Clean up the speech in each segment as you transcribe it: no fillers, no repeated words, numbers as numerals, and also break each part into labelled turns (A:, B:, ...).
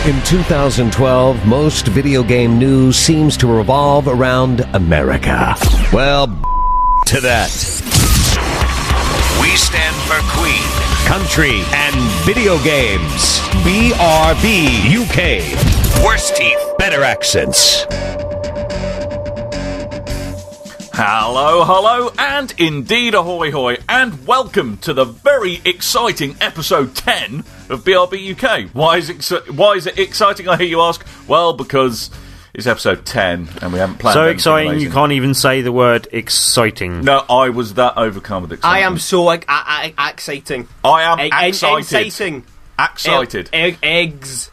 A: In 2012, most video game news seems to revolve around America. Well, to that.
B: We stand for Queen,
A: Country, and video games. BRB UK.
B: Worse teeth,
A: Better accents.
C: Hello, and indeed ahoy hoy, and welcome to the very exciting episode 10 of BRB UK. Why is it exciting, I hear you ask? Well, because it's episode 10, and we haven't planned
D: so
C: anything
D: exciting
C: amazing.
D: you can't even say the word exciting.
C: No, I was that overcome with excitement.
E: I am so exciting.
C: I am excited.
E: Exciting.
C: Excited.
E: Eggs.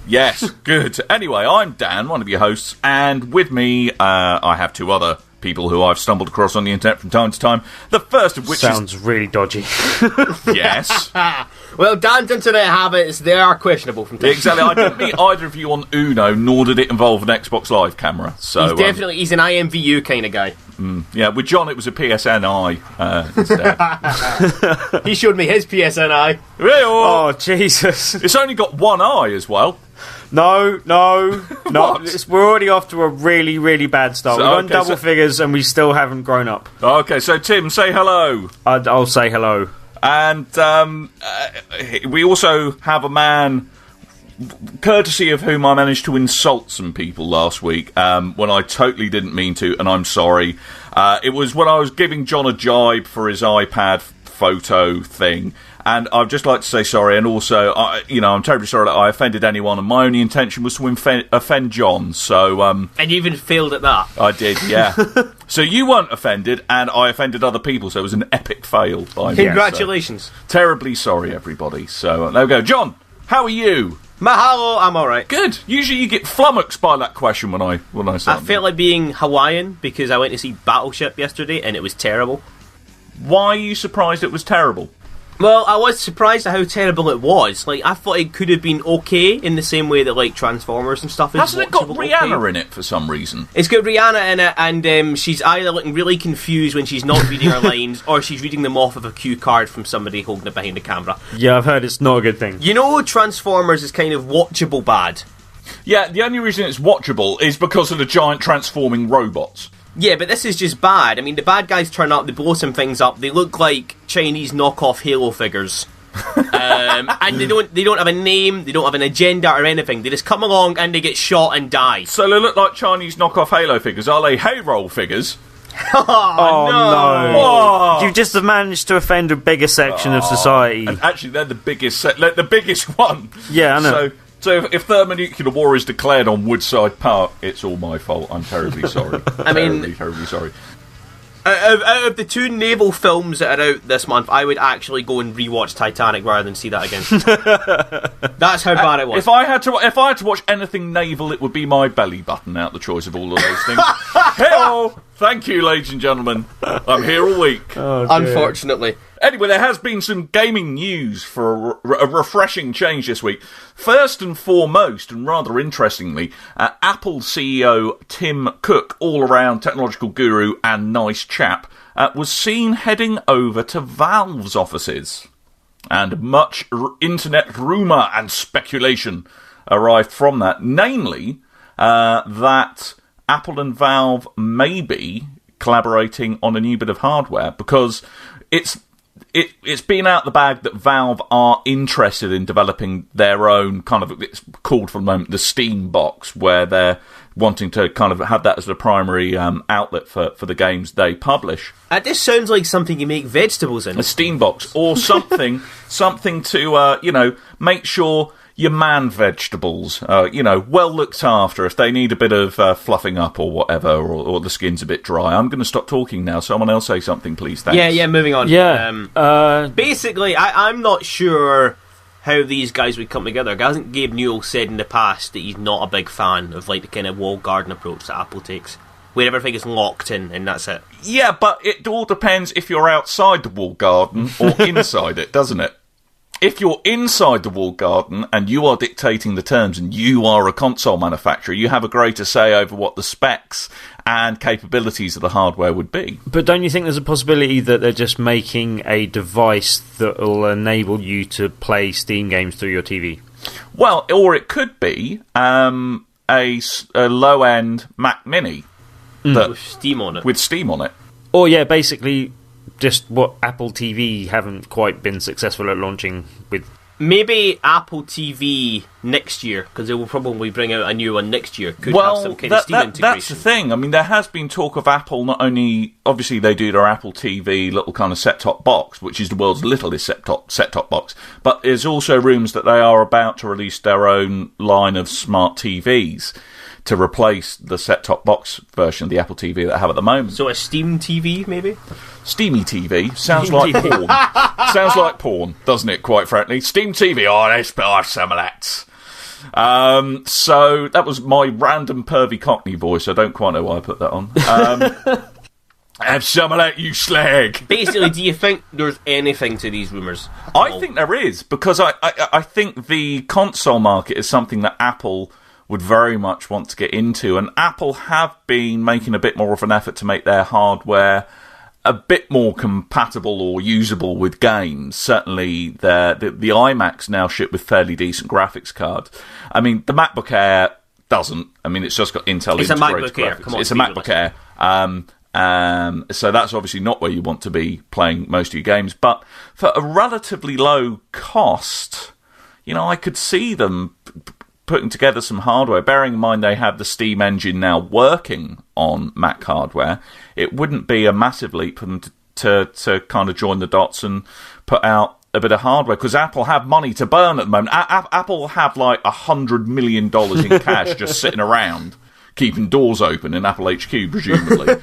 C: Yes, good. Anyway, I'm Dan, one of your hosts, and with me, I have two other people who I've stumbled across on the internet from time to time. The first of which
D: sounds really dodgy.
C: Yes.
E: Well, Dan's internet habits, they are questionable from time to time.
C: Exactly. I didn't meet either of you on Uno, nor did it involve an Xbox Live camera. So
E: He's an IMVU kind of guy.
C: Yeah, with John it was a PSNI instead.
E: He showed me his PSNI.
D: Oh, Jesus.
C: It's only got one eye as well.
D: No.
C: What?
D: We're already off to a really, really bad start.
C: So,
D: We've gone
C: okay,
D: double figures and we still haven't grown up.
C: Okay, so Tim, say hello.
D: I'll say hello.
C: And we also have a man, courtesy of whom I managed to insult some people last week, when I totally didn't mean to, and I'm sorry. It was when I was giving John a jibe for his iPad photo thing, and I'd just like to say sorry, and also, I'm terribly sorry that I offended anyone, and my only intention was to offend John, so...
E: And you even failed at that.
C: I did, yeah. So you weren't offended, and I offended other people, so it was an epic fail by me.
E: Congratulations.
C: So, terribly sorry, everybody. So, there we go. John, how are you?
E: Mahalo, I'm alright.
C: Good. Usually you get flummoxed by that question when I start.
E: I felt like being Hawaiian because I went to see Battleship yesterday and it was terrible.
C: Why are you surprised it was terrible?
E: Well, I was surprised at how terrible it was. Like, I thought it could have been okay in the same way that, like, Transformers and stuff is.
C: Hasn't it got Rihanna
E: okay.
C: in it for some reason?
E: It's got Rihanna in it, and she's either looking really confused when she's not reading her lines, or she's reading them off of a cue card from somebody holding it behind the camera.
D: Yeah, I've heard it's not a good thing.
E: You know, Transformers is kind of watchable bad.
C: Yeah, the only reason it's watchable is because of the giant transforming robots.
E: Yeah, but this is just bad. I mean, the bad guys turn up, they blow some things up, they look like Chinese knockoff Halo figures. And they don't have a name, they don't have an agenda or anything. They just come along and they get shot and die.
C: So they look like Chinese knockoff Halo figures. Are they hay-roll figures?
D: Oh, no.
C: Oh.
D: You've just managed to offend a bigger section of society.
C: And actually, they're the biggest the biggest one.
D: Yeah, I know.
C: So if thermonuclear war is declared on Woodside Park, it's all my fault. I'm terribly sorry. terribly sorry.
E: Out of the two naval films that are out this month, I would actually go and rewatch Titanic rather than see that again. That's how bad it was.
C: If I had to watch anything naval, it would be my belly button out the choice of all of those things. Hello, thank you, ladies and gentlemen. I'm here all week.
D: Oh,
E: unfortunately.
C: Anyway, there has been some gaming news for a refreshing change this week. First and foremost, and rather interestingly, Apple CEO Tim Cook, all-around technological guru and nice chap, was seen heading over to Valve's offices. And much internet rumour and speculation arrived from that, namely that Apple and Valve may be collaborating on a new bit of hardware, because it's been out the bag that Valve are interested in developing their own kind of, it's called for the moment the Steam box, where they're wanting to kind of have that as the primary outlet for the games they publish.
E: This sounds like something you make vegetables in.
C: A Steam box, or something to make sure your man vegetables, well looked after. If they need a bit of fluffing up or whatever, or the skin's a bit dry. I'm going to stop talking now. Someone else say something, please. Thanks.
E: Yeah, moving on.
D: Yeah.
E: Basically, I'm not sure how these guys would come together. Hasn't Gabe Newell said in the past that he's not a big fan of like the kind of walled garden approach that Apple takes, where everything is locked in and that's it?
C: Yeah, but it all depends if you're outside the walled garden or inside it, doesn't it? If you're inside the walled garden and you are dictating the terms and you are a console manufacturer, you have a greater say over what the specs and capabilities of the hardware would be.
D: But don't you think there's a possibility that they're just making a device that will enable you to play Steam games through your TV?
C: Well, or it could be a low-end Mac Mini
E: With Steam on it.
C: With Steam on it.
D: Or, yeah, basically just what Apple TV haven't quite been successful at launching with.
E: Maybe Apple TV next year, because they will probably bring out a new one next year. Could have some kind of Steam integration.
C: That's the thing. I mean, there has been talk of Apple not only... Obviously, they do their Apple TV little kind of set-top box, which is the world's littlest set-top box. But there's also rumours that they are about to release their own line of smart TVs to replace the set-top box version of the Apple TV that I have at the moment.
E: So a Steam TV, maybe?
C: Steamy TV sounds like porn. Sounds like porn, doesn't it, quite frankly? Steam TV, let's buy some of that. So that was my random pervy Cockney voice. I don't quite know why I put that on. Have some of that, you slag.
E: Basically, do you think there's anything to these rumours?
C: I think there is, because I think the console market is something that Apple would very much want to get into, and Apple have been making a bit more of an effort to make their hardware a bit more compatible or usable with games. Certainly, the iMacs now ship with fairly decent graphics cards. I mean, the MacBook Air doesn't. I mean, it's just got Intel integrated graphics. It's a MacBook Air. So that's obviously not where you want to be playing most of your games. But for a relatively low cost, I could see them putting together some hardware, bearing in mind they have the Steam engine now working on Mac hardware. It wouldn't be a massive leap for them to kind of join the dots and put out a bit of hardware, because Apple have money to burn at the moment. Apple have like $100 million in cash just sitting around, keeping doors open in Apple HQ, presumably.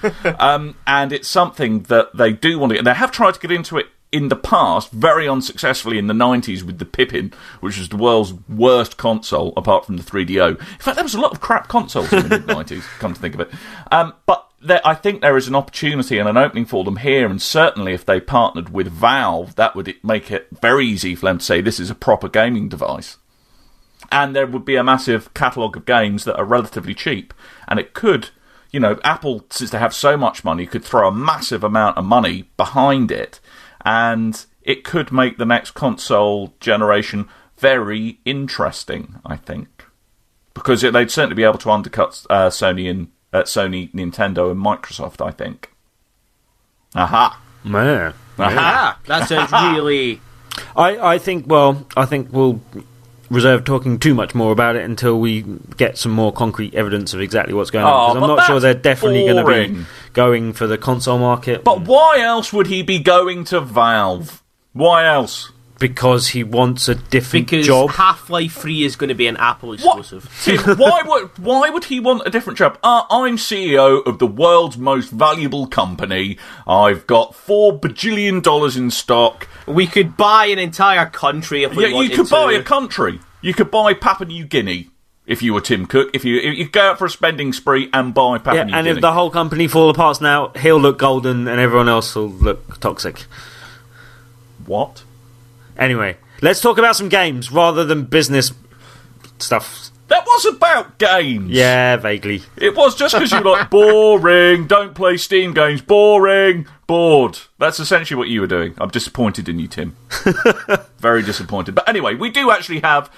C: And it's something that they do want to, and they have tried to get into it in the past, very unsuccessful in the 90s with the Pippin, which was the world's worst console, apart from the 3DO. In fact, there was a lot of crap consoles in the mid-90s, come to think of it. But I think there is an opportunity and an opening for them here, and certainly if they partnered with Valve, that would make it very easy for them to say this is a proper gaming device. And there would be a massive catalogue of games that are relatively cheap, and it could... Apple, since they have so much money, could throw a massive amount of money behind it, and it could make the next console generation very interesting, I think. Because they'd certainly be able to undercut Sony, Nintendo, and Microsoft, I think. Aha!
D: Man.
E: Aha! That sounds really...
D: I think we'll reserve talking too much more about it until we get some more concrete evidence of exactly what's going on. Because I'm not sure they're definitely going to be going for the console market.
C: But why else would he be going to Valve? Why else?
D: Because he wants a different job.
E: Because Half-Life 3 is going to be an Apple exclusive.
C: Tim, why would he want a different job? I'm CEO of the world's most valuable company. I've got $4 bajillion in stock.
E: We could buy an entire country if we wanted to.
C: You could buy a country. You could buy Papua New Guinea if you were Tim Cook. If you go out for a spending spree and buy Papua New Guinea.
D: And if the whole company fall apart now, he'll look golden and everyone else will look toxic.
C: What?
D: Anyway, let's talk about some games rather than business stuff.
C: That was about games.
D: Yeah, vaguely.
C: It was just because you were like, boring, don't play Steam games, boring, bored. That's essentially what you were doing. I'm disappointed in you, Tim. Very disappointed. But anyway, we do actually have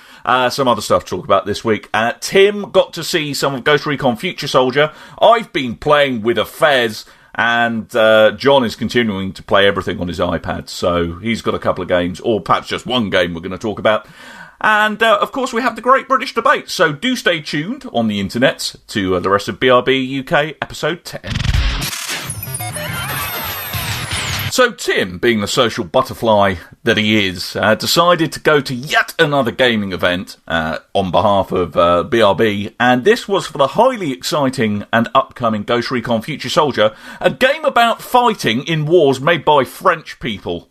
C: some other stuff to talk about this week. Tim got to see some of Ghost Recon Future Soldier. I've been playing with a Fez, and Jon is continuing to play everything on his iPad. So he's got a couple of games, or perhaps just one game we're going to talk about. And, of course, we have the Great British Debate, so do stay tuned on the internet to the rest of BRB UK Episode 10. So Tim, being the social butterfly that he is, decided to go to yet another gaming event on behalf of BRB, and this was for the highly exciting and upcoming Ghost Recon Future Soldier, a game about fighting in wars made by French people,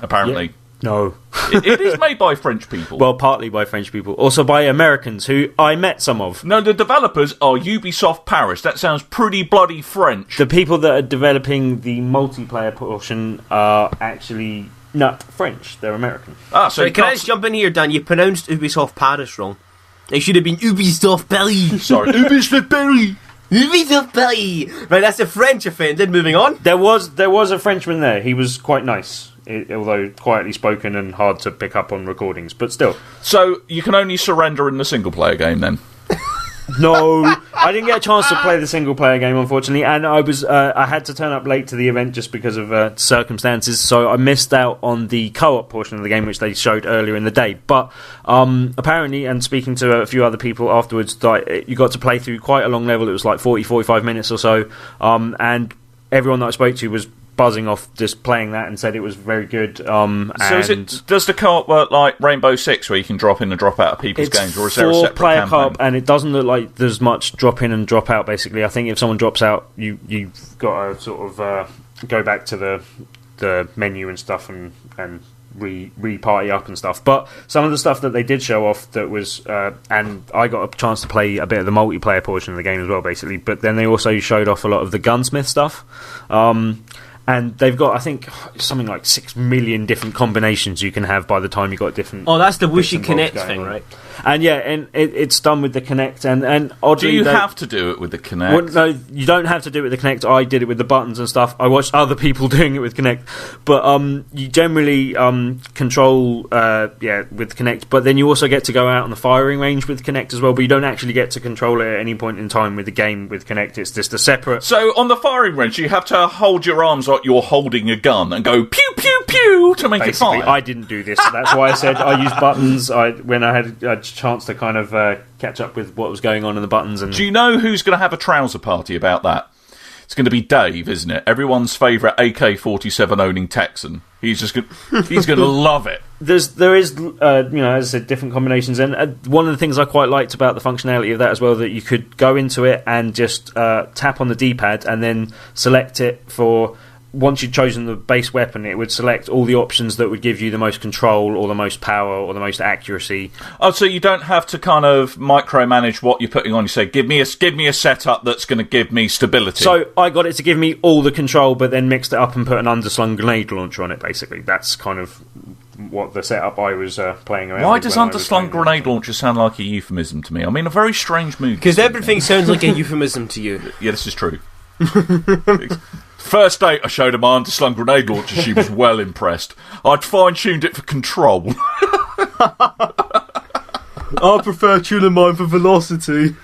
C: apparently.
D: Yeah. No.
C: It is made by French people.
D: Well, partly by French people. Also by Americans, who I met some of.
C: No, the developers are Ubisoft Paris. That sounds pretty bloody French.
D: The people that are developing the multiplayer portion are actually not French. They're American.
E: So can I just jump in here, Dan? You pronounced Ubisoft Paris wrong. It should have been Ubisoft Paris.
C: Sorry, Ubisoft Paris.
E: Ubisoft Paris. Right, that's a French offended. Moving on.
D: There was a Frenchman there. He was quite nice. although quietly spoken and hard to pick up on recordings, but still.
C: So you can only surrender in the single-player game, then?
D: No, I didn't get a chance to play the single-player game, unfortunately, and I had to turn up late to the event just because of circumstances, so I missed out on the co-op portion of the game, which they showed earlier in the day. But apparently, and speaking to a few other people afterwards, you got to play through quite a long level. It was like 40-45 minutes or so, and everyone that I spoke to was buzzing off just playing that and said it was very good.
C: So does the co-op work like Rainbow Six, where you can drop in and drop out of people's games, or is there a separate
D: player
C: campaign?
D: co-op, and it doesn't look like there's much drop in and drop out, basically. I think if someone drops out, you've got to sort of go back to the menu and stuff and re-party up and stuff. But some of the stuff that they did show off that was and I got a chance to play a bit of the multiplayer portion of the game as well, basically, but then they also showed off a lot of the gunsmith stuff. And they've got, I think, something like 6 million different combinations you can have by the time you've got different...
E: Oh, that's the Whooshy Kinect thing, right?
D: And yeah, and it's done with the Kinect, and oddly...
C: Do you have to do it with the Kinect?
D: Well, no, you don't have to do it with the Kinect. I did it with the buttons and stuff. I watched other people doing it with Kinect. But you generally control with Kinect, but then you also get to go out on the firing range with Kinect as well, but you don't actually get to control it at any point in time with the game with Kinect. It's just a separate...
C: So on the firing range, you have to hold your arms like you're holding a gun and go pew, pew, pew to make
D: Basically,
C: it fire.
D: I didn't do this. That's why I said I used buttons when I had a chance to kind of catch up with what was going on in the buttons. And
C: do you know who's going to have a trouser party about that? It's going to be Dave, isn't it? Everyone's favourite AK-47 owning Texan. He's going to love it.
D: There is, as I said, different combinations, and one of the things I quite liked about the functionality of that as well, that you could go into it and just tap on the D-pad and then select it for. Once you'd chosen the base weapon, it would select all the options that would give you the most control or the most power or the most accuracy.
C: Oh, so you don't have to kind of micromanage what you're putting on. You say, give me a setup that's going to give me stability.
D: So I got it to give me all the control, but then mixed it up and put an underslung grenade launcher on it, basically. That's kind of what the setup I was playing around with.
C: Why does underslung grenade launcher sound like a euphemism to me? I mean, a very strange move.
E: Because everything sounds like a euphemism to you.
C: Yeah, this is true. First date I showed her my underslung grenade launcher, she was well impressed. I'd fine-tuned it for control.
E: I prefer tuning mine for velocity.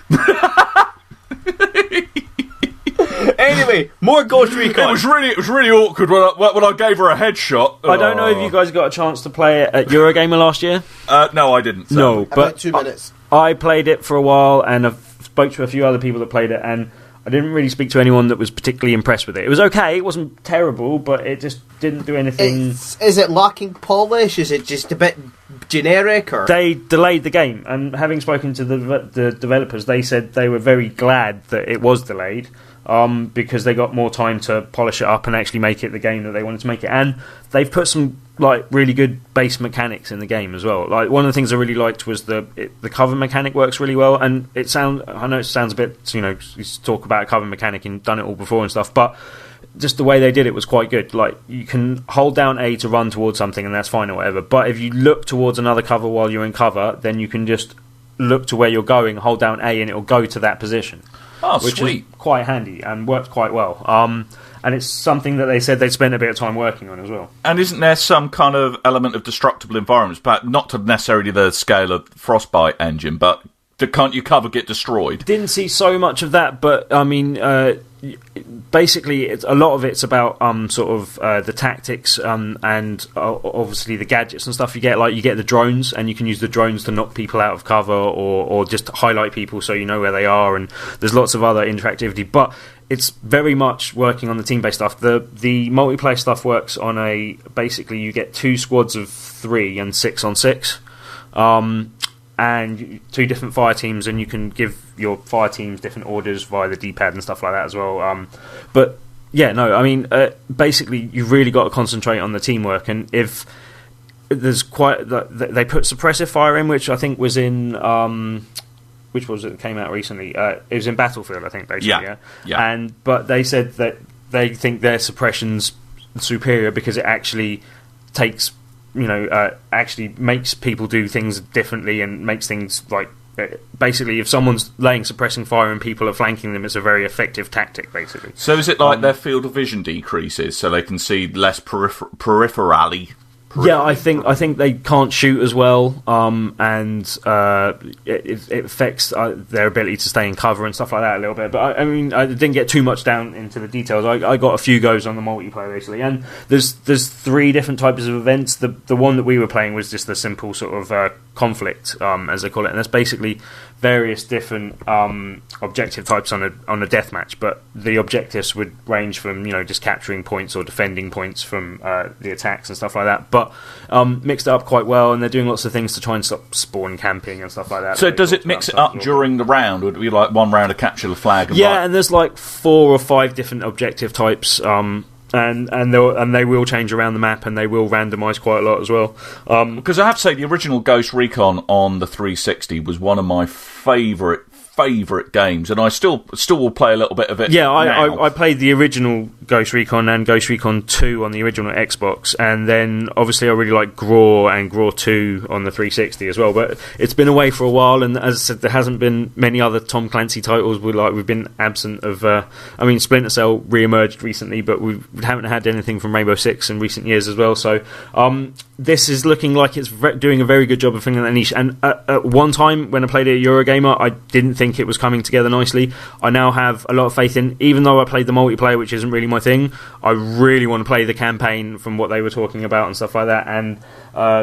E: Anyway, more Ghost Recon.
C: It was really awkward when I gave her a headshot.
D: I don't know if you guys got a chance to play it at Eurogamer last year.
C: No, I didn't.
D: No, but
F: about 2 minutes.
D: I played it for a while, and I've spoke to a few other people that played it, and I didn't really speak to anyone that was particularly impressed with it. It was okay, it wasn't terrible, but it just didn't do anything...
F: Is it lacking polish? Is it just a bit generic? Or
D: They delayed the game, and having spoken to the developers, they said they were very glad that it was delayed, because they got more time to polish it up and actually make it the game that they wanted to make it. And they've put some really good base mechanics in the game as well. Like, one of the things I really liked was the cover mechanic works really well. And I know it sounds a bit, you talk about a cover mechanic and done it all before and stuff, but just the way they did it was quite good. Like, you can hold down A to run towards something, and that's fine or whatever. But if you look towards another cover while you're in cover, then you can just look to where you're going, hold down A, and it'll go to that position.
C: Oh,
D: which
C: sweet.
D: is quite handy and worked quite well. And it's something that they said they'd spent a bit of time working on as well.
C: And isn't there some kind of element of destructible environments, but not to necessarily the scale of Frostbite engine, but can't your cover get destroyed?
D: Didn't see so much of that, but I mean, basically, a lot of it's about the tactics and obviously the gadgets and stuff you get. Like, you get the drones, and you can use the drones to knock people out of cover or just highlight people so you know where they are. And there's lots of other interactivity, but it's very much working on the team-based stuff. The multiplayer stuff works on basically you get 2 squads of 3 and 6 on 6. And 2 different fire teams, and you can give your fire teams different orders via the D-pad and stuff like that as well. But yeah, no, I mean, basically, you've really got to concentrate on the teamwork. And if there's they put suppressive fire in, which I think was in which was it that came out recently? It was in Battlefield, I think, basically. Yeah. But they said that they think their suppression's superior because it actually takes. Actually makes people do things differently and makes things basically, if someone's laying suppressing fire and people are flanking them, it's a very effective tactic, basically.
C: So is it like their field of vision decreases so they can see less peripherally?
D: Yeah, I think they can't shoot as well, and it affects their ability to stay in cover and stuff like that a little bit. But I mean, I didn't get too much down into the details. I got a few goes on the multiplayer basically, and there's 3 different types of events. The one that we were playing was just the simple sort of conflict, as they call it, and that's basically various different objective types on a deathmatch. But the objectives would range from just capturing points or defending points from the attacks and stuff like that. But mixed it up quite well, and they're doing lots of things to try and stop spawn camping and stuff like that.
C: So does it mix it up during the round? Would it be like one round to capture the flag? And
D: and there's like 4 or 5 different objective types. And they will change around the map, and they will randomise quite a lot as well.
C: Because I have to say, the original Ghost Recon on the 360 was one of my favourite games, and I still will play a little bit of it.
D: Yeah, I played the original Ghost Recon and Ghost Recon 2 on the original Xbox, and then obviously I really like GRAW and GRAW 2 on the 360 as well. But it's been away for a while, and as I said, there hasn't been many other Tom Clancy titles. We've been absent of. Splinter Cell re-emerged recently, but we haven't had anything from Rainbow Six in recent years as well. So this is looking like it's doing a very good job of filling that niche. And at one time when I played it at Eurogamer, I didn't think it was coming together nicely. I now have a lot of faith in, even though I played the multiplayer, which isn't really my thing, I really want to play the campaign from what they were talking about and stuff like that. And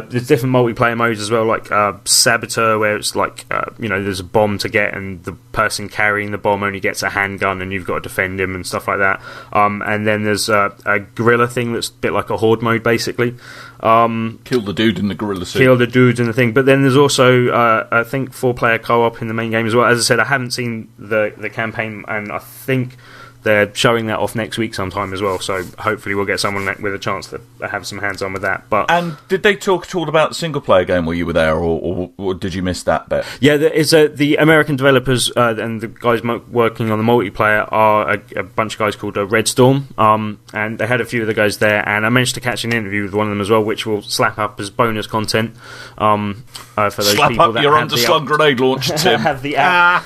D: there's different multiplayer modes as well, like Saboteur, where it's like there's a bomb to get, and the person carrying the bomb only gets a handgun, and you've got to defend him and stuff like that. And then there's a guerrilla thing that's a bit like a horde mode, basically.
C: Kill the dude in the gorilla suit.
D: Kill the dudes in the thing. But then there's also, I think, 4-player co-op in the main game as well. As I said, I haven't seen the campaign, and I think they're showing that off next week sometime as well. So hopefully we'll get someone with a chance to have some hands-on with that.
C: And did they talk at all about the single-player game while you were there, or did you miss that bit?
D: Yeah, the American developers and the guys working on the multiplayer are a bunch of guys called Red Storm, and they had a few of the guys there, and I managed to catch an interview with one of them as well, which will slap up as bonus content for those
C: slap
D: people
C: up
D: that
C: your Underslung grenade launcher, Tim.
D: have the app.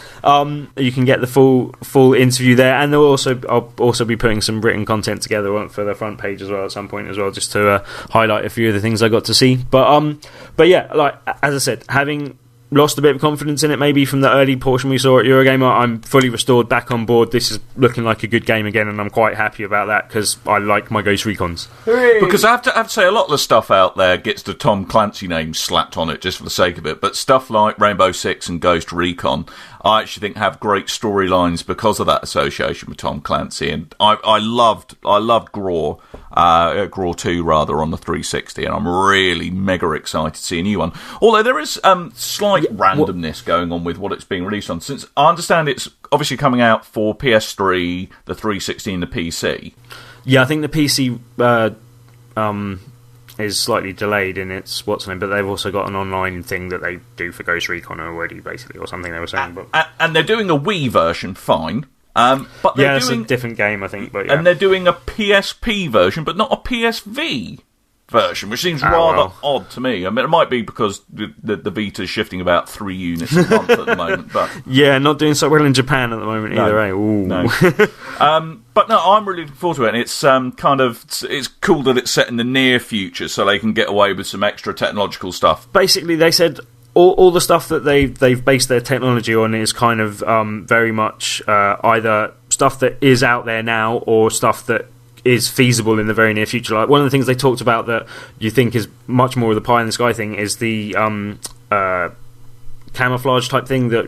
D: You can get the full interview there, and I'll also be putting some written content together for the front page as well at some point as well, just to highlight a few of the things I got to see. But yeah, like as I said, having lost a bit of confidence in it maybe from the early portion we saw at Eurogamer, I'm fully restored, back on board. This is looking like a good game again, and I'm quite happy about that because I like my Ghost Recons.
C: Hooray! Because I have to say, a lot of the stuff out there gets the Tom Clancy name slapped on it just for the sake of it, but stuff like Rainbow Six and Ghost Recon, I actually think have great storylines because of that association with Tom Clancy, and I loved GRAW, GRAW 2 rather, on the 360, and I'm really mega excited to see a new one. Although there is slight randomness going on with what it's being released on, since I understand it's obviously coming out for PS3, the 360 and the PC.
D: Yeah, I think the PC is slightly delayed in its but they've also got an online thing that they do for Ghost Recon already, basically, or something they were saying.
C: And they're doing a Wii version, fine. But they're doing
D: it's a different game, I think. But yeah.
C: And they're doing a PSP version, but not a PSV version, which seems rather odd to me. I mean, it might be because the Vita's shifting about 3 units a month at the moment. But
D: yeah, not doing so well in Japan at the moment either. Eh? Ooh.
C: No. But no, I'm really looking forward to it. And it's it's cool that it's set in the near future, so they can get away with some extra technological stuff.
D: Basically, they said all the stuff that they've based their technology on is kind of very much either stuff that is out there now or stuff that is feasible in the very near future. Like, one of the things they talked about that you think is much more of the pie in the sky thing is the camouflage type thing that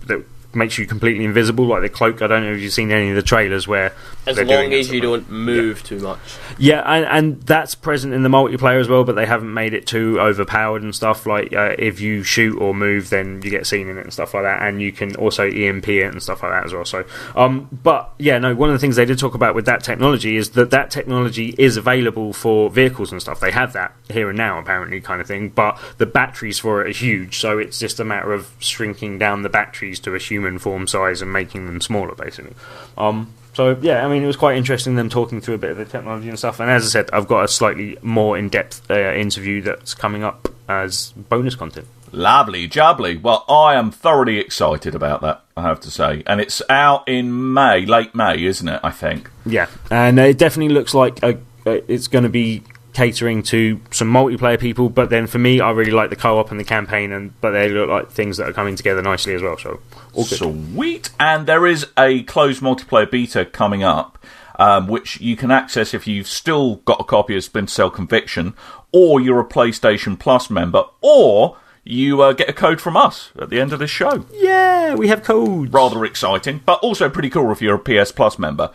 D: that makes you completely invisible, like the cloak. I don't know if you've seen any of the trailers where
E: as long as you don't move too much.
D: Yeah, and that's present in the multiplayer as well, but they haven't made it too overpowered and stuff. Like if you shoot or move, then you get seen in it and stuff like that, and you can also EMP it and stuff like that as well. So, but yeah, no, one of the things they did talk about with that technology is that technology is available for vehicles and stuff. They have that here and now, apparently, kind of thing, but the batteries for it are huge, so it's just a matter of shrinking down the batteries to a human form size and making them smaller, basically. So yeah, I mean, it was quite interesting them talking through a bit of the technology and stuff. And as I said, I've got a slightly more in-depth interview that's coming up as bonus content.
C: Lovely jubbly. Well, I am thoroughly excited about that, I have to say. And it's out in May, late May, isn't it, I think?
D: Yeah, and it definitely looks like it's going to be catering to some multiplayer people, but then for me, I really like the co-op and the campaign, but they look like things that are coming together nicely as well, so all good.
C: Sweet. And there is a closed multiplayer beta coming up, which you can access if you've still got a copy of Splinter Cell Conviction, or you're a PlayStation Plus member, or you get a code from us at the end of this show.
D: Yeah, we have codes.
C: Rather exciting, but also pretty cool if you're a PS Plus member.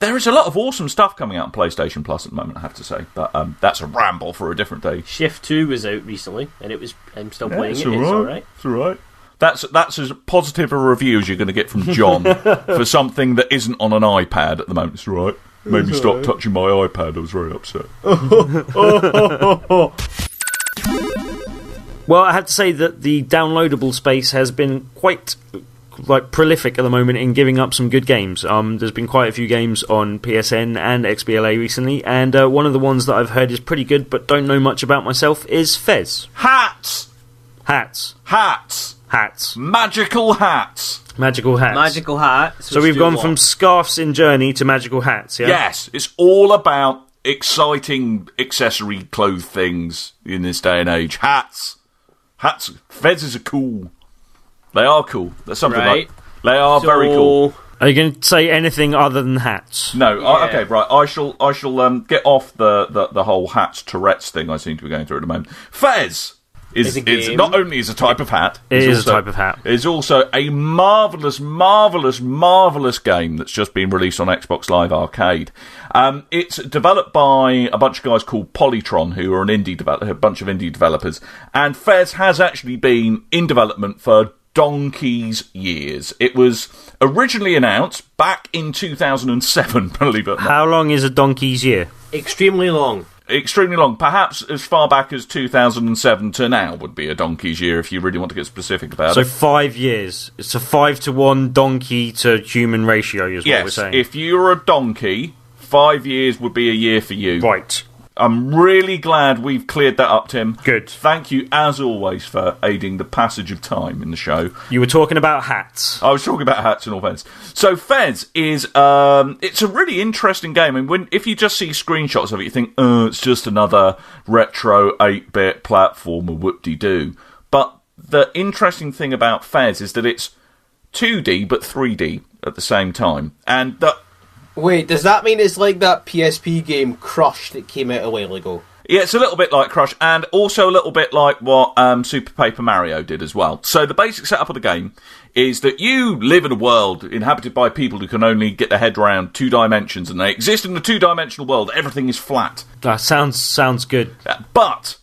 C: There is a lot of awesome stuff coming out on PlayStation Plus at the moment, I have to say, but that's a ramble for a different day.
E: Shift 2 was out recently, and I'm still playing it. It's alright.
C: It's alright. That's as positive a review as you're going to get from John for something that isn't on an iPad at the moment. It's alright. Made me stop touching my iPad. I was very upset.
D: Well, I have to say that the downloadable space has been quite prolific at the moment in giving up some good games. There's been quite a few games on PSN and XBLA recently, and one of the ones that I've heard is pretty good but don't know much about myself is Fez.
C: Hats! Magical hats!
D: Magical hats. So we've gone from scarves in Journey to magical hats, yeah?
C: Yes, it's all about exciting accessory clothes things in this day and age. Hats. Fezes are cool. They are cool. That's something
E: right.
C: They are very cool.
D: Are you going to say anything other than hats?
C: No. Yeah. Okay, right. I shall get off the whole hats Tourette's thing I seem to be going through at the moment. Fez is not only is a type of hat.
D: It is a type of hat.
C: It's also a marvellous game that's just been released on Xbox Live Arcade. It's developed by a bunch of guys called Polytron, who are a bunch of indie developers. And Fez has actually been in development for donkey's years. It was originally announced back in 2007, believe it or not.
D: How long is a donkey's year?
E: Extremely long.
C: Perhaps as far back as 2007 to now would be a donkey's year if you really want to get specific about it.
D: So 5 years. It's a 5-to-1 donkey to human ratio is what we're saying.
C: If you're a donkey, 5 years would be a year for you.
D: Right.
C: I'm really glad we've cleared that up, Tim.
D: Good.
C: Thank you, as always, for aiding the passage of time in the show.
D: You were talking about hats.
C: I was talking about hats in all fairness. So Fez is it's a really interesting game. And if you just see screenshots of it, you think, it's just another retro 8-bit platformer, whoop-de-doo. But the interesting thing about Fez is that it's 2D but 3D at the same time. And
F: wait, does that mean it's like that PSP game Crush that came out a while ago?
C: Yeah, it's a little bit like Crush, and also a little bit like what Super Paper Mario did as well. So the basic setup of the game is that you live in a world inhabited by people who can only get their head around 2 dimensions, and they exist in a 2-dimensional world. Everything is flat.
D: That sounds good.
C: But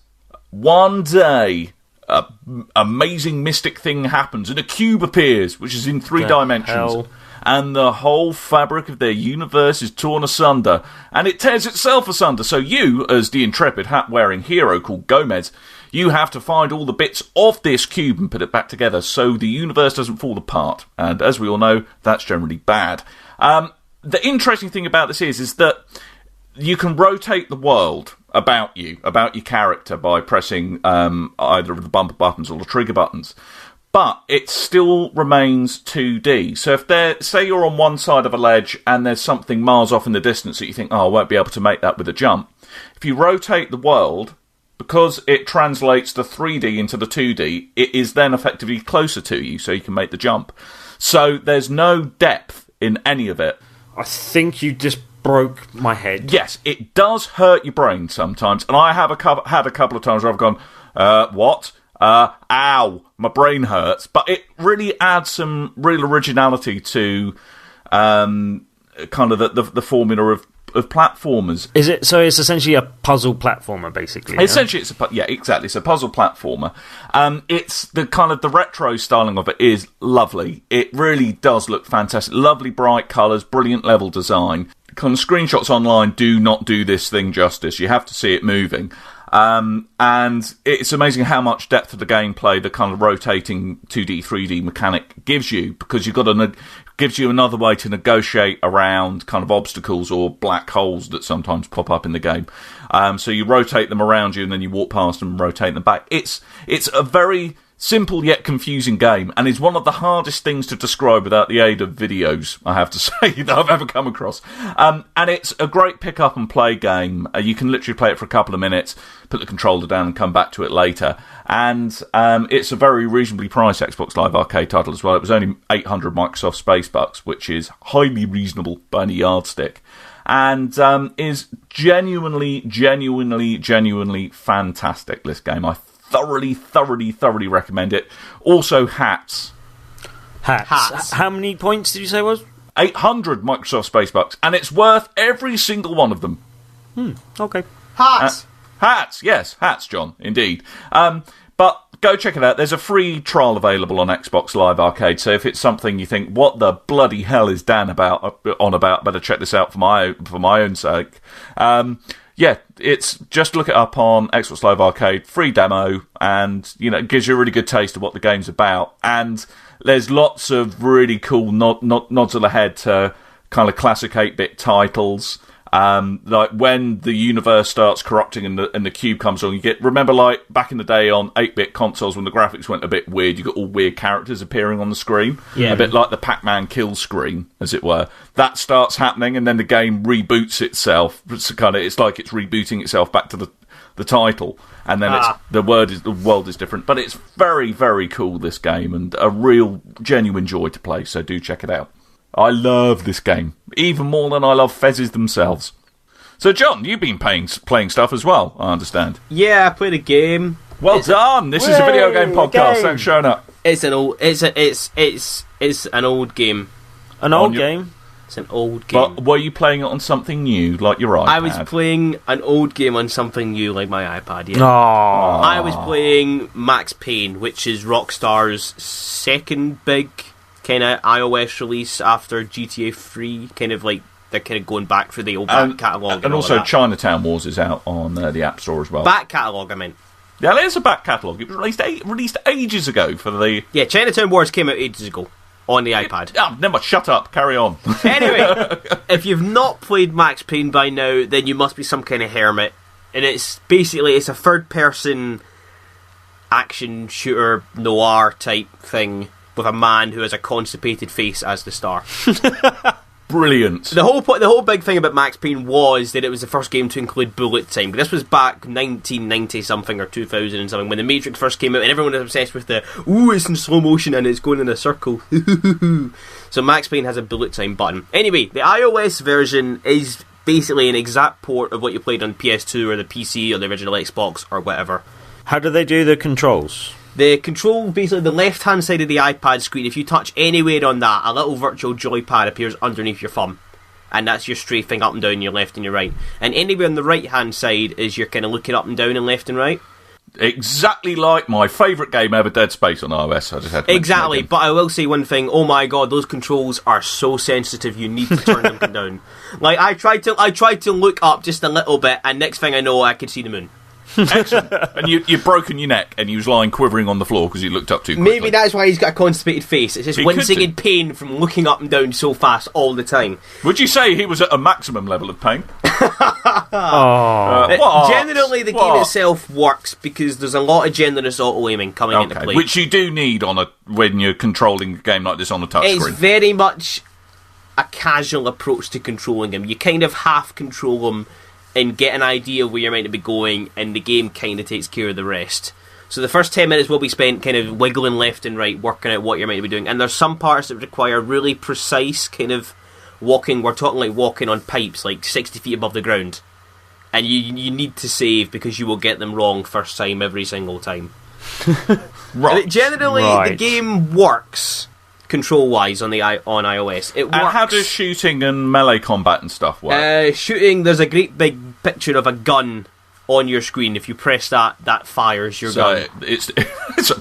C: one day, an amazing mystic thing happens, and a cube appears, which is in 3 dimensions.
D: Hell?
C: And the whole fabric of their universe is torn asunder, and it tears itself asunder. So you, as the intrepid hat-wearing hero called Gomez, you have to find all the bits of this cube and put it back together so the universe doesn't fall apart. And as we all know, that's generally bad. The interesting thing about this is that you can rotate the world about your character, by pressing either of the bumper buttons or the trigger buttons. But it still remains 2D. So if say you're on one side of a ledge and there's something miles off in the distance that you think, I won't be able to make that with a jump. If you rotate the world, because it translates the 3D into the 2D, it is then effectively closer to you, so you can make the jump. So there's no depth in any of it.
D: I think you just broke my head.
C: Yes, it does hurt your brain sometimes. And I have had a couple of times where I've gone, what? Ow, my brain hurts. But it really adds some real originality to kind of the formula of platformers.
D: Is it? So it's essentially a puzzle platformer, basically.
C: Essentially, exactly. It's a puzzle platformer. It's the kind of the retro styling of it is lovely. It really does look fantastic. Lovely bright colours, brilliant level design. Kind of screenshots online do not do this thing justice. You have to see it moving. And it's amazing how much depth of the gameplay the kind of rotating 2D, 3D mechanic gives you, because gives you another way to negotiate around kind of obstacles or black holes that sometimes pop up in the game. So you rotate them around you and then you walk past them and rotate them back. It's a very simple yet confusing game, and is one of the hardest things to describe without the aid of videos, I have to say, that I've ever come across. And it's a great pick up and play game. You can literally play it for a couple of minutes, put the controller down and come back to it later. And it's a very reasonably priced Xbox Live Arcade title as well. It was only 800 Microsoft Space Bucks, which is highly reasonable by any yardstick. And is genuinely fantastic, this game. I thoroughly recommend it. Also, hats.
D: How many points did you say it was?
C: 800 Microsoft Space Bucks, and it's worth every single one of them.
D: Okay.
F: Hats!
C: Hats, yes, hats, John, indeed. But go check it out. There's a free trial available on Xbox Live Arcade, so if it's something you think, what the bloody hell is Dan on about, better check this out for my own sake. Yeah, it's just look it up on Xbox Live Arcade, free demo, and it gives you a really good taste of what the game's about. And there's lots of really cool nods of the head to kind of classic 8-bit titles. Like when the universe starts corrupting and the cube comes on, remember like back in the day on 8-bit consoles when the graphics went a bit weird, you got all weird characters appearing on the screen, a bit like the Pac-Man kill screen, as it were. That starts happening, and then the game reboots itself. It's like it's rebooting itself back to the title, and then the world is different. But it's very, very cool, this game, and a real genuine joy to play. So do check it out. I love this game, even more than I love Fezzes themselves. So, John, you've been playing stuff as well, I understand.
F: Yeah, I played a game.
C: Well done! This is a video game podcast. Thanks for showing up.
F: It's an old game.
D: An old game?
F: It's an old game.
C: But were you playing it on something new, like your iPad?
F: I was playing an old game on something new, like my iPad, yeah.
D: Aww.
F: I was playing Max Payne, which is Rockstar's second big kind of iOS release after GTA 3, kind of like they're kind of going back through the old back catalogue.
C: And also Chinatown Wars is out on the App Store as well.
F: Back catalogue, I meant.
C: Yeah, there's a back catalogue. It was released ages ago for the...
F: Yeah, Chinatown Wars came out ages ago on the iPad.
C: Never, shut up, carry on.
F: Anyway, if you've not played Max Payne by now, then you must be some kind of hermit. And it's a third-person action shooter noir type thing with a man who has a constipated face as the star.
C: Brilliant.
F: The whole big thing about Max Payne was that it was the first game to include bullet time. This was back 1990 something or 2000 and something when the Matrix first came out, and everyone was obsessed with it's in slow motion and it's going in a circle. So Max Payne has a bullet time button. Anyway, the iOS version is basically an exact port of what you played on PS2 or the PC or the original Xbox or whatever.
D: How do they do the controls?
F: The control, basically the left-hand side of the iPad screen, if you touch anywhere on that, a little virtual joypad appears underneath your thumb. And that's your strafing up and down, your left and your right. And anywhere on the right-hand side is your kind of looking up and down and left and right.
C: Exactly like my favourite game ever, Dead Space on iOS. I just had to
F: exactly, but I will say one thing. Oh my god, those controls are so sensitive. You need to turn them down. Like I tried to look up just a little bit, and next thing I know, I could see the moon.
C: Excellent. And you've broken your neck, and he was lying quivering on the floor because you looked up too quickly.
F: Maybe that's why he's got a constipated face. It's just wincing in pain from looking up and down so fast all the time.
C: Would you say he was at a maximum level of pain?
F: Generally, the game itself works because there's a lot of generous auto-aiming coming into play.
C: Which you do need when you're controlling a game like this on a touchscreen.
F: It's very much a casual approach to controlling him. You kind of half control him and get an idea of where you're meant to be going, and the game kind of takes care of the rest. So the first 10 minutes will be spent kind of wiggling left and right, working out what you're meant to be doing. And there's some parts that require really precise kind of walking. We're talking like walking on pipes, like 60 feet above the ground. And you need to save because you will get them wrong first time every single time.
C: Right.
F: Generally, the game works control-wise on iOS. It works.
C: And how does shooting and melee combat and stuff work?
F: Shooting, there's a great big picture of a gun on your screen. If you press that fires your gun.
C: It's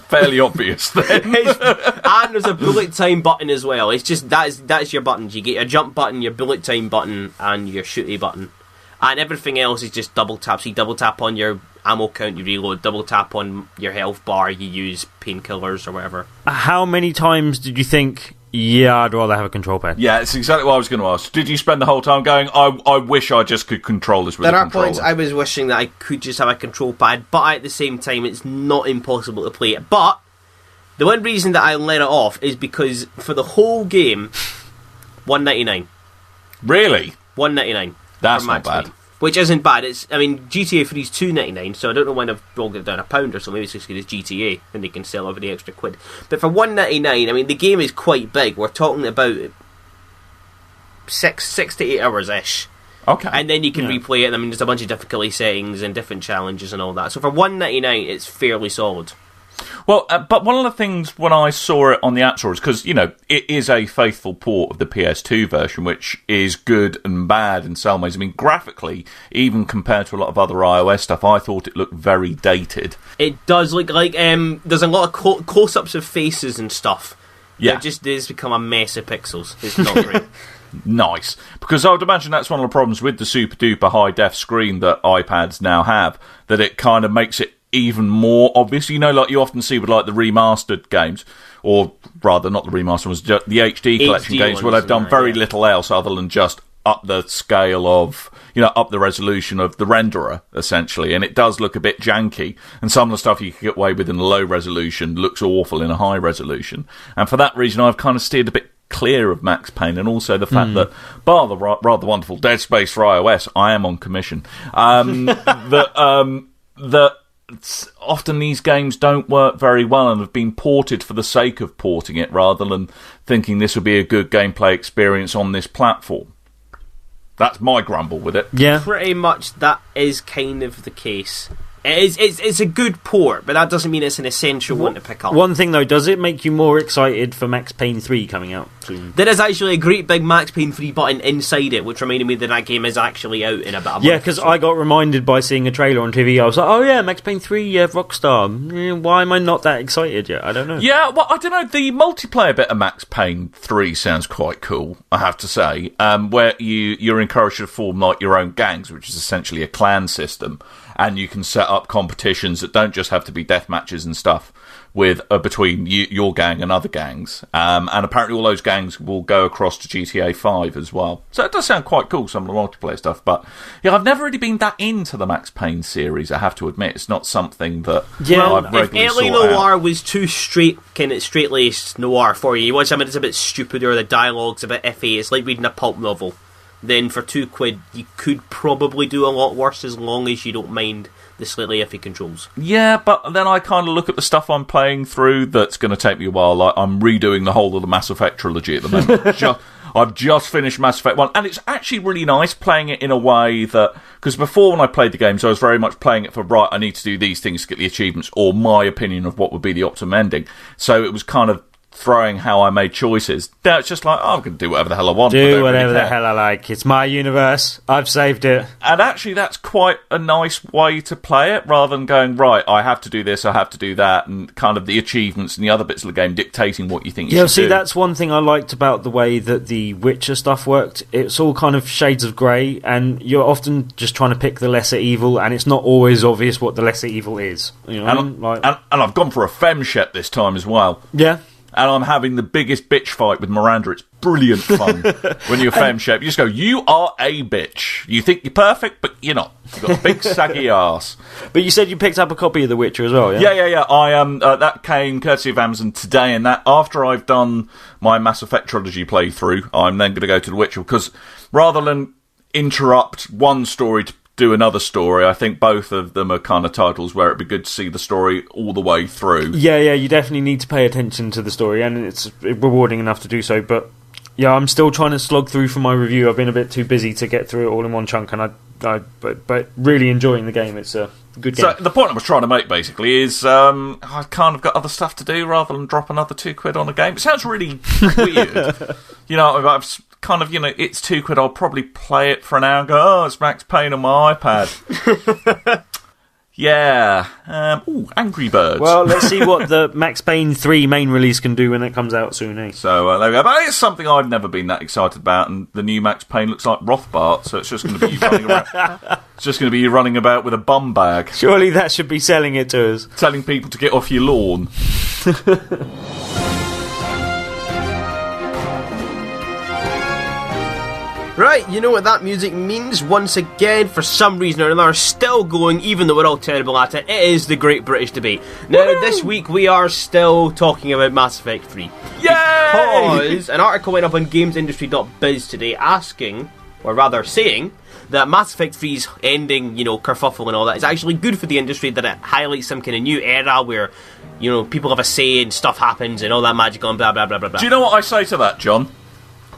C: fairly obvious then.
F: And there's a bullet time button as well. It's just that's your buttons. You get your jump button, your bullet time button, and your shooty button. And everything else is just double tap. So you double tap on your ammo count, you reload. Double tap on your health bar, you use painkillers or whatever.
D: How many times did you think Yeah, I'd rather have a control pad.
C: Yeah, it's exactly what I was going to ask. Did you spend the whole time going, I wish I just could control this with a controller?
F: There are points I was wishing that I could just have a control pad, but at the same time, it's not impossible to play it. But the one reason that I let it off is because for the whole game, $1.99.
C: Really?
F: $1.99.
C: That's not bad.
F: Payne, which isn't bad. GTA 3 is $2.99, so I don't know when I've brought it down £1 or so. Maybe it's just because it's GTA and they can sell over the extra quid. But for $1.99, the game is quite big. We're talking about 6 to 8 hours ish.
C: Okay.
F: And then you can replay it. There's a bunch of difficulty settings and different challenges and all that. So for $1.99, it's fairly solid.
C: Well, but one of the things when I saw it on the App Store is because, it is a faithful port of the PS2 version, which is good and bad in some ways. Graphically, even compared to a lot of other iOS stuff, I thought it looked very dated.
F: It does look like there's a lot of close-ups of faces and stuff.
C: Yeah.
F: It's become a mess of pixels. It's not great.
C: Nice. Because I would imagine that's one of the problems with the super-duper high-def screen that iPads now have, that it kind of makes it even more obvious. Like you often see with like the remastered games, or rather not the remastered ones, the HD collection games, where they've done very little else other than just up the scale of, up the resolution of the renderer, essentially, and it does look a bit janky, and some of the stuff you can get away with in a low resolution looks awful in a high resolution, and for that reason I've kind of steered a bit clear of Max Payne, and also the fact that, bar the rather wonderful Dead Space for iOS, I am on commission, that often these games don't work very well and have been ported for the sake of porting it rather than thinking this would be a good gameplay experience on this platform. That's my grumble with it.
D: Yeah.
F: Pretty much that is kind of the case. It's a good port, but that doesn't mean it's an essential one to pick up.
D: One thing though, does it make you more excited for Max Payne 3 coming out soon?
F: There is actually a great big Max Payne 3 button inside it, which reminded me that game is actually out in about a month.
D: Yeah, because I got reminded by seeing a trailer on TV. I was like, oh yeah, Max Payne 3, yeah, Rockstar. Why am I not that excited yet? I don't know.
C: Yeah, well, I don't know. The multiplayer bit of Max Payne 3 sounds quite cool, I have to say, where you're encouraged to form like your own gangs, which is essentially a clan system. And you can set up competitions that don't just have to be death matches and stuff with between your gang and other gangs. And apparently all those gangs will go across to GTA 5 as well. So it does sound quite cool, some of the multiplayer stuff. But yeah, I've never really been that into the Max Payne series, I have to admit. It's not something that I've regularly
F: if LA Noire was too straight-laced noir for you watch it's a bit stupid or the dialogue's a bit iffy, it's like reading a pulp novel, then for £2 you could probably do a lot worse as long as you don't mind the slightly iffy controls.
C: Yeah, but then I kind of look at the stuff I'm playing through that's going to take me a while. Like I'm redoing the whole of the Mass Effect trilogy at the moment. I've just finished Mass Effect 1, and it's actually really nice playing it in a way that... Because before, when I played the games, I was very much playing it for, right, I need to do these things to get the achievements, or my opinion of what would be the optimum ending. So it was kind of throwing how I made choices. Now it's just like, I'm going to do whatever the hell I want.
D: Do whatever the hell I like. It's my universe. I've saved it.
C: And actually, that's quite a nice way to play it, rather than going, right, I have to do this, I have to do that, and kind of the achievements and the other bits of the game dictating what you think you should do.
D: That's one thing I liked about the way that the Witcher stuff worked. It's all kind of shades of grey, and you're often just trying to pick the lesser evil, and it's not always obvious what the lesser evil is. You know,
C: and I've gone for a femshep this time as well.
D: Yeah.
C: And I'm having the biggest bitch fight with Miranda. It's brilliant fun when you're femme-shaped. You just go, you are a bitch. You think you're perfect, but you're not. You've got a big saggy arse.
D: But you said you picked up a copy of The Witcher as well, yeah?
C: Yeah. I that came courtesy of Amazon today, and that after I've done my Mass Effect trilogy playthrough, I'm then going to go to The Witcher, because rather than interrupt one story to do another story, I think both of them are kind of titles where it'd be good to see the story all the way through.
D: Yeah, you definitely need to pay attention to the story, and it's rewarding enough to do so. But yeah, I'm still trying to slog through for my review. I've been a bit too busy to get through it all in one chunk, and but really enjoying the game. It's a good game.
C: So the point I was trying to make basically is I kind of got other stuff to do rather than drop another £2 on a game. It sounds really weird. I've kind of, it's £2, I'll probably play it for an hour and go, oh, it's Max Payne on my iPad. Yeah. Angry Birds.
D: Well, let's see what the Max Payne 3 main release can do when it comes out soon, eh?
C: So, there we go. But it's something I've never been that excited about, and the new Max Payne looks like Rothbart, so it's just going to be you running around. It's just going to be you running about with a bum bag.
D: Surely that should be selling it to us.
C: Telling people to get off your lawn.
F: Right, you know what that music means? Once again, for some reason or another, still going, even though we're all terrible at it, it is the Great British Debate. Now, this week we are still talking about Mass Effect 3.
C: Yay!
F: Because an article went up on gamesindustry.biz today asking, or rather saying, that Mass Effect 3's ending, kerfuffle and all that, is actually good for the industry, that it highlights some kind of new era where, people have a say and stuff happens and all that magical and blah, blah, blah, blah, blah.
C: Do you know what I say to that, John?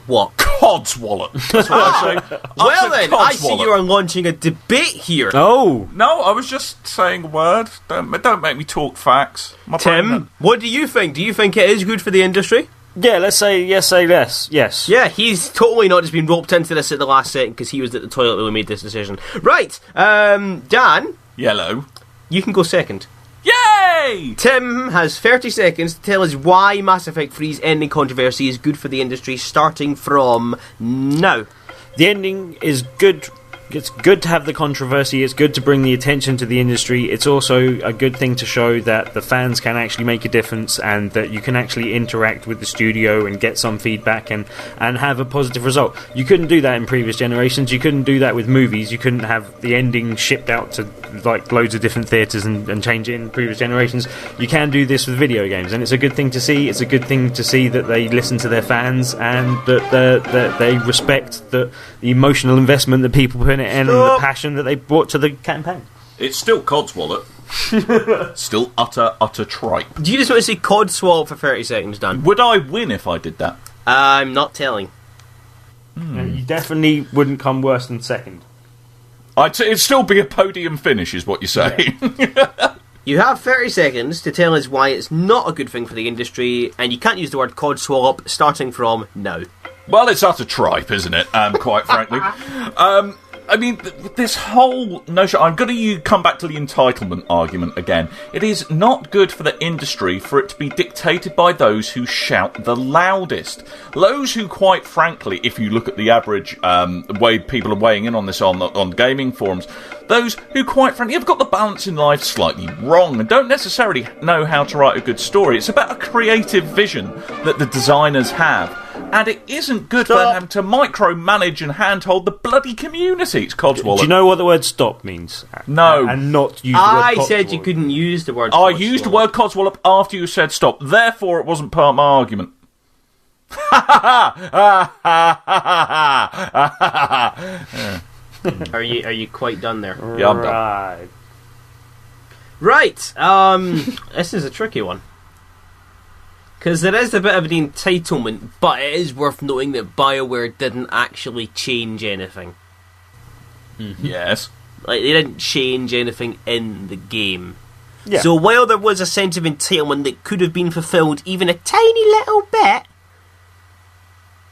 F: What?
C: Cod's wallet. That's what I say.
F: Well then, I see
C: wallet.
F: you are launching a debate here.
D: Oh!
C: No, I was just saying a word. Don't make me talk facts.
F: Tim, what do you think? Do you think it is good for the industry?
D: Yeah, let's say yes, say less. Yes.
F: Yeah, he's totally not just been roped into this at the last second because he was at the toilet when we made this decision. Right, Dan.
C: Yellow.
F: You can go second.
C: Yay!
F: Tim has 30 seconds to tell us why Mass Effect 3's ending controversy is good for the industry, starting from now.
D: The ending is good. It's good to have the controversy. It's good to bring the attention to the industry. It's also a good thing to show that the fans can actually make a difference and that you can actually interact with the studio and get some feedback and have a positive result. You couldn't do that in previous generations. You couldn't do that with movies. You couldn't have the ending shipped out to loads of different theatres and change it in previous generations. You can do this with video games, and it's a good thing to see. It's a good thing to see that they listen to their fans and that they respect the emotional investment that people put in it and the passion that they brought to the campaign.
C: It's still Cod's wallet. Still utter tripe.
F: Do you just want to say cod swallow for 30 seconds, Dan?
C: Would I win if I did that?
F: I'm not telling.
D: You definitely wouldn't come worse than second.
C: It'd still be a podium finish, is what you're saying.
F: You have 30 seconds to tell us why it's not a good thing for the industry, and you can't use the word cod swallow starting from now.
C: Well, it's utter tripe, isn't it? Quite frankly. I mean, this whole notion... I'm going to come back to the entitlement argument again. It is not good for the industry for it to be dictated by those who shout the loudest. Those who, quite frankly, if you look at the average way people are weighing in on this on gaming forums, those who, quite frankly, have got the balance in life slightly wrong and don't necessarily know how to write a good story. It's about a creative vision that the designers have. And it isn't good for them having to micromanage and handhold the bloody community. It's Cod's wallet.
D: Do you know what the word stop means?
C: No.
D: And not use the word
F: I
D: Cod's
F: said
D: wallet.
F: you couldn't use the word
C: I
F: cod
C: used the
F: swallow.
C: word Cod's wallet after you said stop. Therefore, it wasn't part of my argument.
F: Are you quite done there?
C: Yeah, I'm done.
F: Right. This is a tricky one. Because there is a bit of an entitlement, but it is worth noting that BioWare didn't actually change anything.
C: Yes.
F: Like, they didn't change anything in the game.
D: Yeah.
F: So while there was a sense of entitlement that could have been fulfilled even a tiny little bit,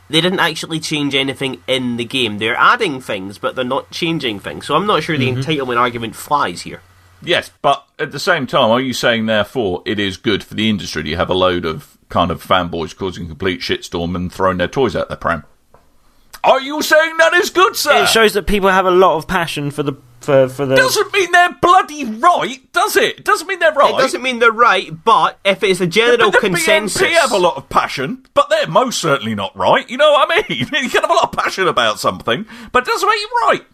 F: they didn't actually change anything in the game. They're adding things, but they're not changing things. So I'm not sure the entitlement argument flies here.
C: Yes, but at the same time, are you saying, therefore, it is good for the industry? Do you have a load of kind of fanboys causing a complete shitstorm and throwing their toys out their pram? Are you saying that is good, sir?
D: It shows that people have a lot of passion for the...
C: Doesn't mean they're bloody right, does it? Doesn't mean they're right.
F: It doesn't mean they're right, but if it's a general
C: the
F: consensus...
C: BNP have a lot of passion, but they're most certainly not right. You know what I mean? You can have a lot of passion about something, but it doesn't make you right.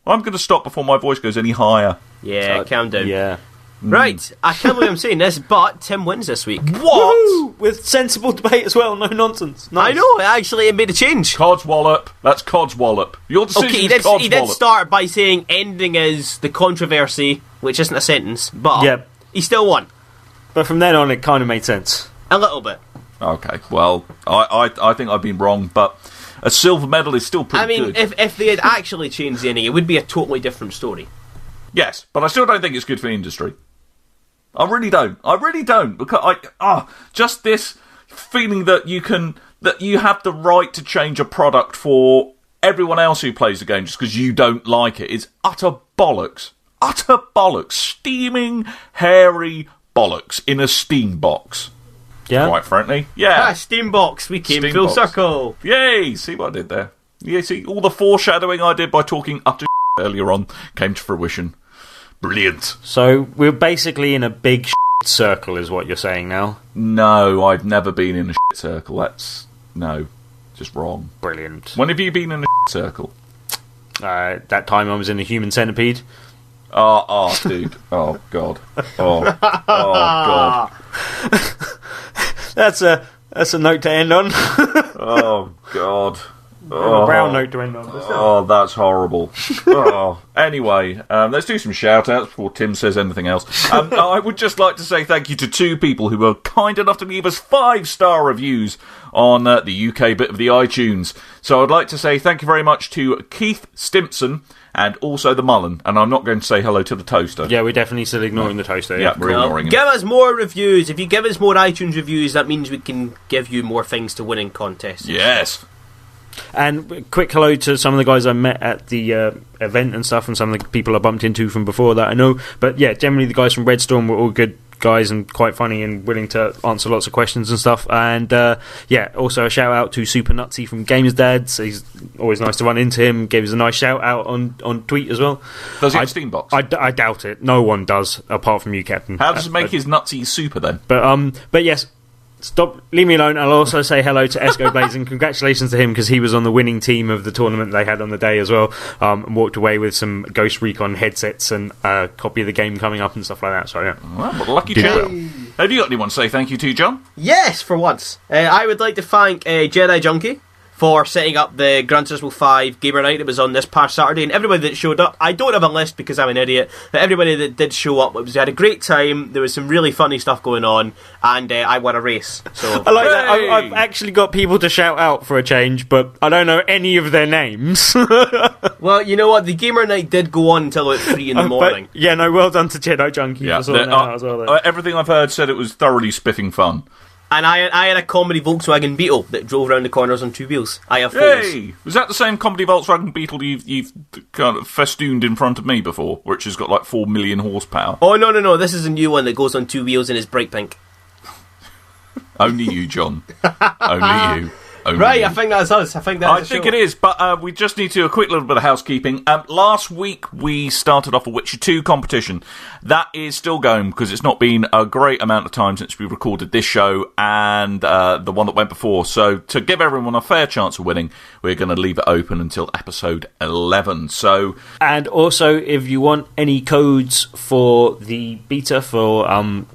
C: I'm going to stop before my voice goes any higher.
F: Yeah, calm down.
D: Yeah.
F: Right, I can't believe I'm saying this, but Tim wins this week.
C: What?
D: Woo! With sensible debate as well, no nonsense. Nice.
F: I know, it made a change.
C: Cod's wallop. That's Cod's wallop. Your decision
F: Okay,
C: is Cod's
F: he did
C: wallop.
F: start by saying ending is the controversy, which isn't a sentence, but
D: Yep.
F: he still won.
D: But from then on, it kind of made sense.
F: A little bit.
C: Okay, well, I think I've been wrong, but a silver medal is still pretty good.
F: I mean, if they had actually changed the ending, it would be a totally different story.
C: Yes, but I still don't think it's good for the industry. I really don't. Because just this feeling that you have the right to change a product for everyone else who plays the game just because you don't like it is utter bollocks. Utter bollocks. Steaming, hairy bollocks in a steam box.
D: Yeah.
C: Quite frankly. Yeah.
F: Steambox, we came
C: Steambox.
F: full circle.
C: Yay! See what I did there? Yeah, see, all the foreshadowing I did by talking utter earlier on came to fruition. Brilliant.
D: So we're basically in a big circle, is what you're saying now.
C: No, I've never been in a circle. No. Just wrong.
D: Brilliant.
C: When have you been in a circle?
D: That time I was in a human centipede.
C: Oh, dude. Oh, God. Oh, God.
D: That's a note to end on.
C: Oh, God.
D: A brown note to end on.
C: Oh, that's horrible. Anyway, let's do some shout-outs before Tim says anything else. I would just like to say thank you to 2 people who were kind enough to leave us 5-star reviews on the UK bit of the iTunes. So I'd like to say thank you very much to Keith Stimpson and also the Mullen. And I'm not going to say hello to the toaster.
D: Yeah, we're definitely still ignoring the toaster.
C: Yeah, we're ignoring him.
F: Give us more reviews. If you give us more iTunes reviews, that means we can give you more things to win in contests.
C: Yes.
D: And quick hello to some of the guys I met at the event and stuff, and some of the people I bumped into from before that I know. But yeah, generally the guys from Red Storm were all good guys and quite funny and willing to answer lots of questions and stuff. And yeah, also a shout out to Super Nutsy from Gamers Dads. He's always nice to run into him. Gave us a nice shout out on tweet as well.
C: Does he have Steambox?
D: I doubt it. No one does, apart from you, Captain.
C: How does it make his Nutsy super then?
D: But yes. Stop, leave me alone. I'll also say hello to Esco Blaze and congratulations to him because he was on the winning team of the tournament they had on the day as well, and walked away with some Ghost Recon headsets and a copy of the game coming up and stuff like that. So yeah,
C: well, what a lucky chap. Have you got anyone to say thank you to, John?
F: Yes, for once. I would like to thank Jedi Junkie for setting up the Gran Turismo 5 Gamer Night that was on this past Saturday, and everybody that showed up. I don't have a list because I'm an idiot, but everybody that did show up, we had a great time. There was some really funny stuff going on, and I won a race. So
D: I like that. I've actually got people to shout out for a change, but I don't know any of their names.
F: Well, you know what? The Gamer Night did go on until about 3 in the morning.
D: Yeah, no, well done to Jedi Junkie.
C: Yeah,
D: as well,
C: everything I've heard said it was thoroughly spiffing fun.
F: And I had a comedy Volkswagen Beetle that drove around the corners on 2 wheels. I have photos.
C: Hey! Was that the same comedy Volkswagen Beetle you've kind of festooned in front of me before, which has got like 4 million horsepower?
F: Oh, no. This is a new one that goes on 2 wheels and is bright pink.
C: Only you, John. Only you.
F: Right, I think that's us. I think
C: it is, but we just need to do a quick little bit of housekeeping. Last week we started off a Witcher 2 competition. That is still going because it's not been a great amount of time since we recorded this show and the one that went before. So to give everyone a fair chance of winning, we're going to leave it open until episode 11. So,
D: and also, if you want any codes for the beta for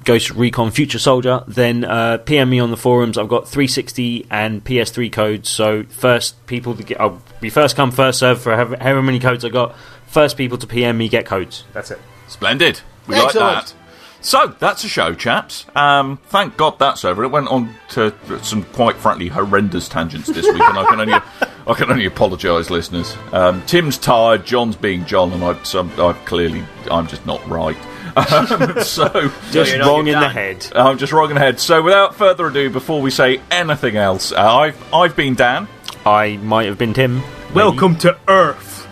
D: Ghost Recon Future Soldier, then PM me on the forums. I've got 360 and PS3 codes, so first people to get, I'll be first come first serve for however many codes I got. First people to PM me get codes. That's it.
C: Splendid. We like that. So that's a show, chaps. Thank God that's over. It went on to some quite frankly horrendous tangents this week, and I can only apologise, listeners. Tim's tired, John's being John, and I'm just not right. So
D: just wrong in the head.
C: I'm just wrong in the head. So without further ado, before we say anything else, I've been Dan.
D: I might have been Tim.
F: Welcome to Earth.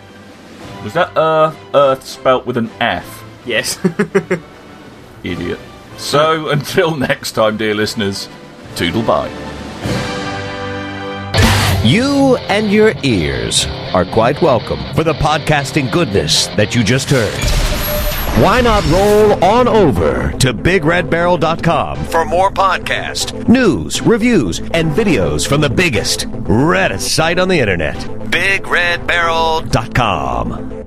C: Was that Earth spelt with an F?
F: Yes.
C: Idiot. So until next time, dear listeners, toodle bye.
A: You and your ears are quite welcome for the podcasting goodness that you just heard. Why not roll on over to BigRedBarel.com for more podcasts, news, reviews, and videos from the biggest, reddest site on the internet, BigRedBarel.com.